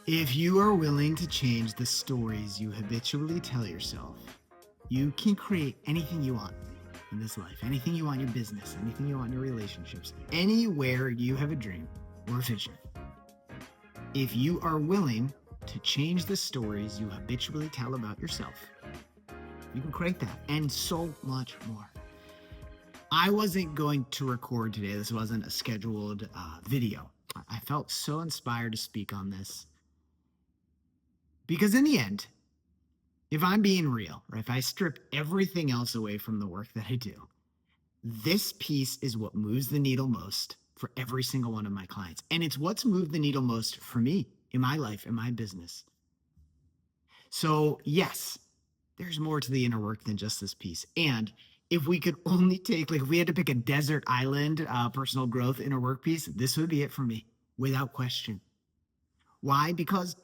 If you are willing to change the stories you habitually tell yourself, you can create anything you want in this life, anything you want in your business, anything you want in your relationships, anywhere you have a dream or a vision. If you are willing to change the stories you habitually tell about yourself, you can create that and so much more. I wasn't going to record today. This wasn't a scheduled video. I felt so inspired to speak on this because in the end, if I'm being real, or if I strip everything else away from the work that I do, this piece is what moves the needle most for every single one of my clients. And it's what's moved the needle most for me in my life, in my business. So, yes, there's more to the inner work than just this piece. And if we could only take, like, if we had to pick a desert island personal growth inner work piece, this would be it for me without question. Why? Because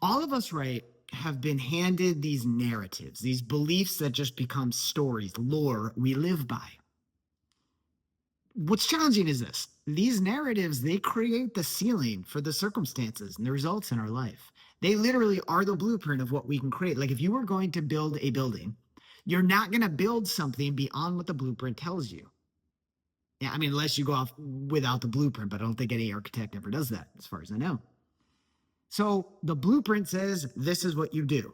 all of us, right, have been handed these narratives, these beliefs that just become stories, lore we live by. What's challenging is this: these narratives, they create the ceiling for the circumstances and the results in our life. They literally are the blueprint of what we can create. Like if you were going to build a building, you're not going to build something beyond what the blueprint tells you. Yeah, I mean, unless you go off without the blueprint, but I don't think any architect ever does that, as far as I know. So the blueprint says this is what you do.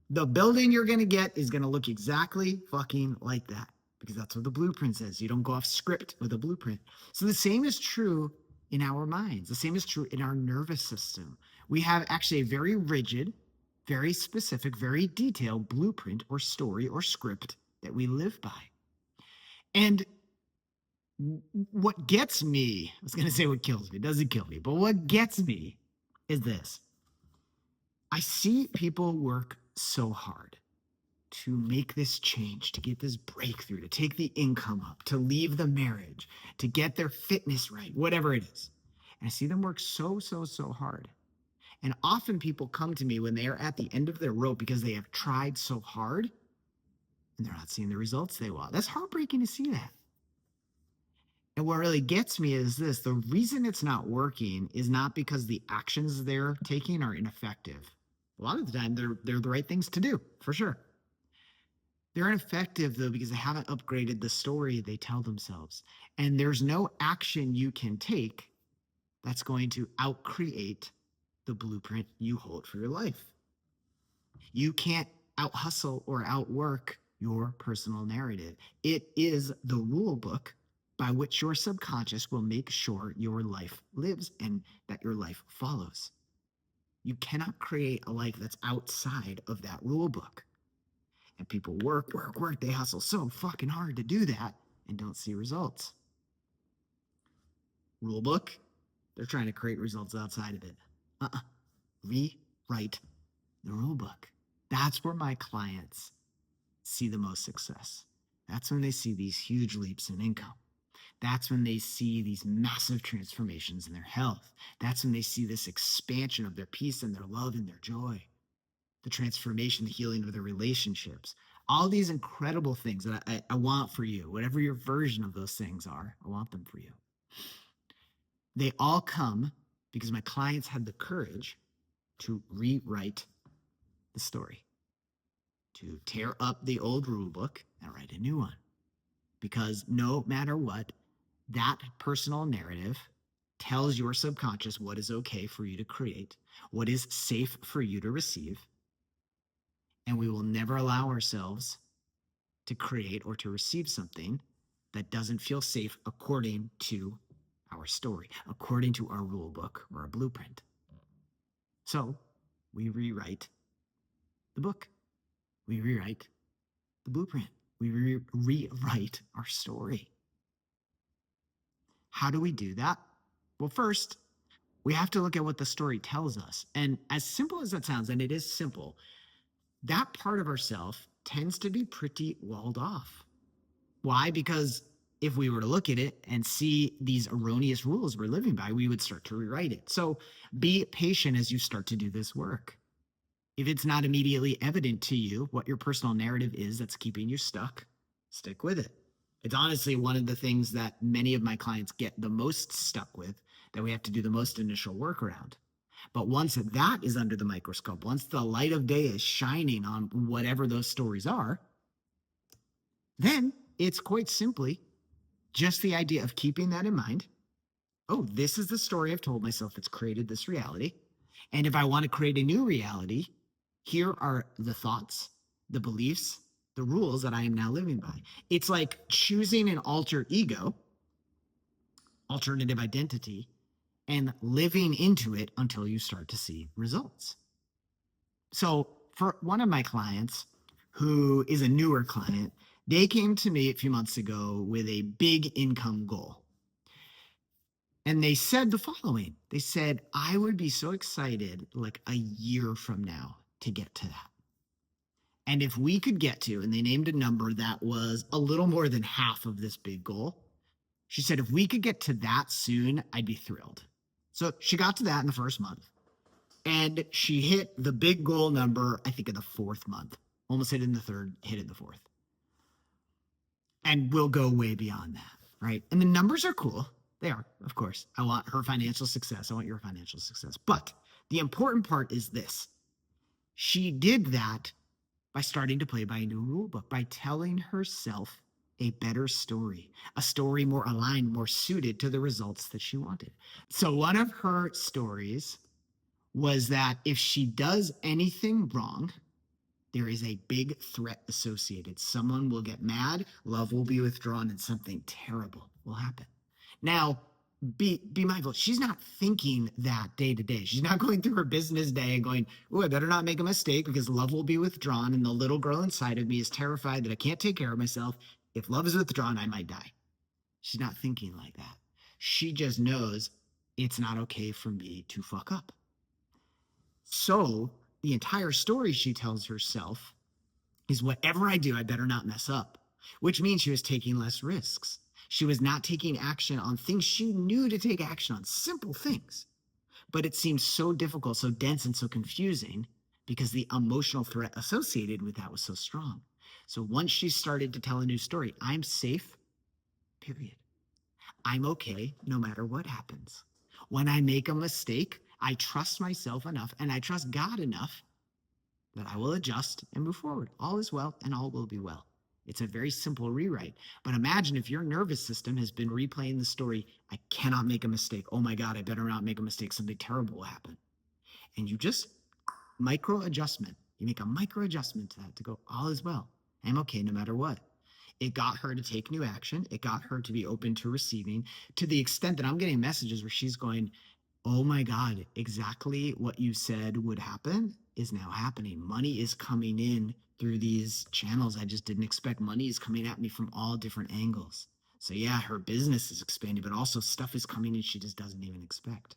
The building you're going to get is going to look exactly fucking like that because that's what the blueprint says. You don't go off script with a blueprint. So the same is true in our minds. The same is true in our nervous system. We have actually a very rigid, very specific, very detailed blueprint or story or script that we live by. And what gets me, I was going to say what kills me, it doesn't kill me, but what gets me is this. I see people work so hard to make this change, to get this breakthrough, to take the income up, to leave the marriage, to get their fitness right, whatever it is. And I see them work so hard. And often people come to me when they are at the end of their rope because they have tried so hard and they're not seeing the results they want. That's heartbreaking to see that. And what really gets me is this: the reason it's not working is not because the actions they're taking are ineffective. A lot of the time, they're the right things to do, for sure. They're ineffective, though, because they haven't upgraded the story they tell themselves. And there's no action you can take that's going to outcreate the blueprint you hold for your life. You can't out hustle or outwork your personal narrative. It is the rule book by which your subconscious will make sure your life lives and that your life follows. You cannot create a life that's outside of that rule book. And people work. They hustle so fucking hard to do that and don't see results. Rule book, they're trying to create results outside of it. Rewrite the rule book. That's where my clients see the most success. That's when they see these huge leaps in income. That's when they see these massive transformations in their health. That's when they see this expansion of their peace and their love and their joy, the transformation, the healing of their relationships. All these incredible things that I want for you, whatever your version of those things are, I want them for you. They all come because my clients had the courage to rewrite the story, to tear up the old rule book and write a new one. Because no matter what, that personal narrative tells your subconscious what is okay for you to create, what is safe for you to receive. And we will never allow ourselves to create or to receive something that doesn't feel safe according to our story, according to our rule book or our blueprint. So we rewrite the book. We rewrite the blueprint. We rewrite our story. How do we do that? Well, first, we have to look at what the story tells us. And as simple as that sounds, and it is simple, that part of ourself tends to be pretty walled off. Why? Because if we were to look at it and see these erroneous rules we're living by, we would start to rewrite it. So be patient as you start to do this work. If it's not immediately evident to you what your personal narrative is that's keeping you stuck, stick with it. It's honestly one of the things that many of my clients get the most stuck with, that we have to do the most initial work around. But once that is under the microscope, once the light of day is shining on whatever those stories are, then it's quite simply just the idea of keeping that in mind. Oh, this is the story I've told myself that's created this reality. And if I want to create a new reality, here are the thoughts, the beliefs, the rules that I am now living by. It's like choosing an alter ego, alternative identity, and living into it until you start to see results. So, for one of my clients who is a newer client, they came to me a few months ago with a big income goal. And they said the following. They said, I would be so excited like a year from now to get to that. And if we could get to, and they named a number that was a little more than half of this big goal, she said, if we could get to that soon, I'd be thrilled. So she got to that in the first month. And she hit the big goal number, I think, in the fourth month. Almost hit it in the third, hit it in the fourth. And we'll go way beyond that, right? And the numbers are cool. They are, of course. I want her financial success. I want your financial success. But the important part is this. She did that by starting to play by a new rule book, by telling herself a better story, a story more aligned, more suited to the results that she wanted. So one of her stories was that if she does anything wrong, there is a big threat associated. Someone will get mad, love will be withdrawn, and something terrible will happen. Now, be mindful. She's not thinking that day to day. She's not going through her business day and going, oh, I better not make a mistake because love will be withdrawn. And the little girl inside of me is terrified that I can't take care of myself. If love is withdrawn, I might die. She's not thinking like that. She just knows it's not okay for me to fuck up. So the entire story she tells herself is whatever I do, I better not mess up, which means she was taking less risks. She was not taking action on things she knew to take action on, simple things. But it seemed so difficult, so dense, and so confusing because the emotional threat associated with that was so strong. So once she started to tell a new story, I'm safe, period. I'm okay no matter what happens. When I make a mistake, I trust myself enough and I trust God enough that I will adjust and move forward. All is well and all will be well. It's a very simple rewrite. But imagine if your nervous system has been replaying the story, I cannot make a mistake. Oh my God, I better not make a mistake. Something terrible will happen. And you just micro adjustment. You make a micro adjustment to that to go, all is well. I'm okay no matter what. It got her to take new action. It got her to be open to receiving to the extent that I'm getting messages where she's going, oh my God, exactly what you said would happen is now happening. Money is coming in through these channels I just didn't expect. Money is coming at me from all different angles. So yeah, her business is expanding, but also stuff is coming in she just doesn't even expect.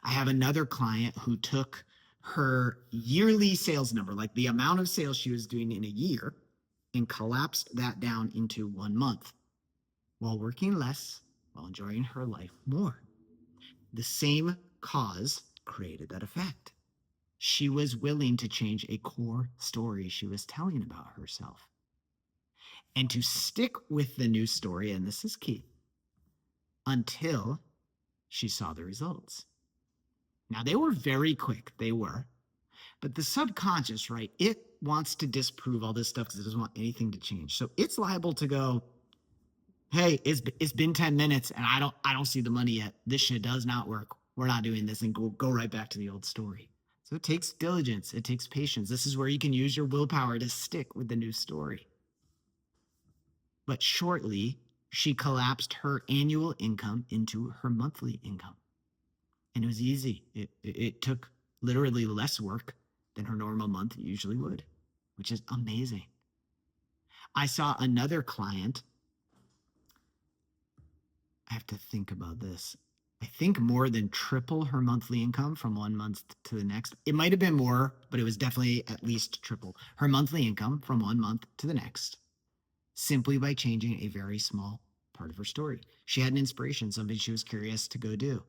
I have another client who took her yearly sales number, like the amount of sales she was doing in a year, and collapsed that down into 1 month while working less, while enjoying her life more. The same cause created that effect. She was willing to change a core story she was telling about herself and to stick with the new story, and this is key, until she saw the results. Now, they were very quick, they were, but the subconscious, right, it wants to disprove all this stuff because it doesn't want anything to change. So it's liable to go, hey, it's been 10 minutes and I don't see the money yet. This shit does not work. We're not doing this, and go right back to the old story. So it takes diligence. It takes patience. This is where you can use your willpower to stick with the new story. But shortly, she collapsed her annual income into her monthly income. And it was easy. It took literally less work than her normal month usually would, which is amazing. I saw another client. I have to think about this. I think more than triple her monthly income from 1 month to the next. It might have been more, but it was definitely at least triple her monthly income from 1 month to the next, simply by changing a very small part of her story. She had an inspiration, something she was curious to go do.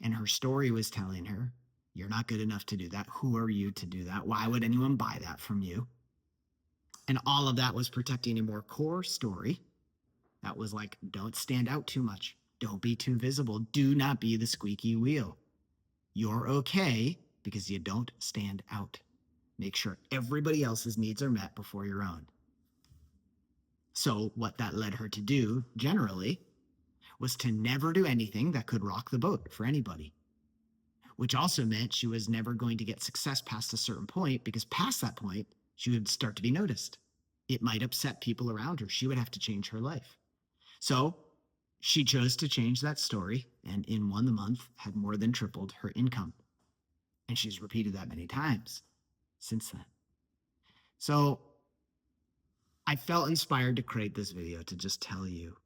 And her story was telling her, you're not good enough to do that. Who are you to do that? Why would anyone buy that from you? And all of that was protecting a more core story that was like, don't stand out too much. Don't be too visible. Do not be the squeaky wheel. You're okay because you don't stand out. Make sure everybody else's needs are met before your own. So, what that led her to do, generally, was to never do anything that could rock the boat for anybody, which also meant she was never going to get success past a certain point, because past that point, she would start to be noticed. It might upset people around her. She would have to change her life. So, she chose to change that story, and in 1 month had more than tripled her income. And she's repeated that many times since then. So, I felt inspired to create this video to just tell you,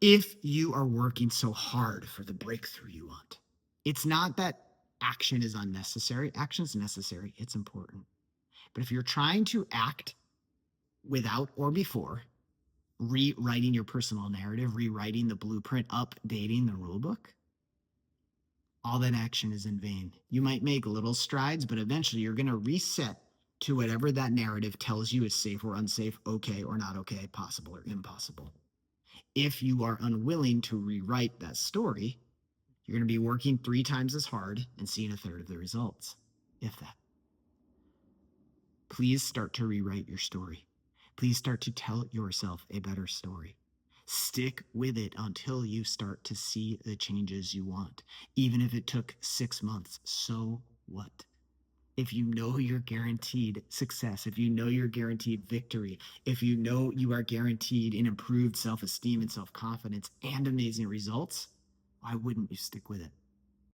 if you are working so hard for the breakthrough you want, it's not that action is unnecessary. Action is necessary, it's important. But if you're trying to act without or before rewriting your personal narrative, rewriting the blueprint, updating the rule book, all that action is in vain. You might make little strides, but eventually you're going to reset to whatever that narrative tells you is safe or unsafe, okay or not okay, possible or impossible. If you are unwilling to rewrite that story, you're going to be working 3 times as hard and seeing a third of the results, if that. Please start to rewrite your story. Please start to tell yourself a better story. Stick with it until you start to see the changes you want. Even if it took 6 months, so what? If you know you're guaranteed success, if you know you're guaranteed victory, if you know you are guaranteed an improved self-esteem and self-confidence and amazing results, why wouldn't you stick with it?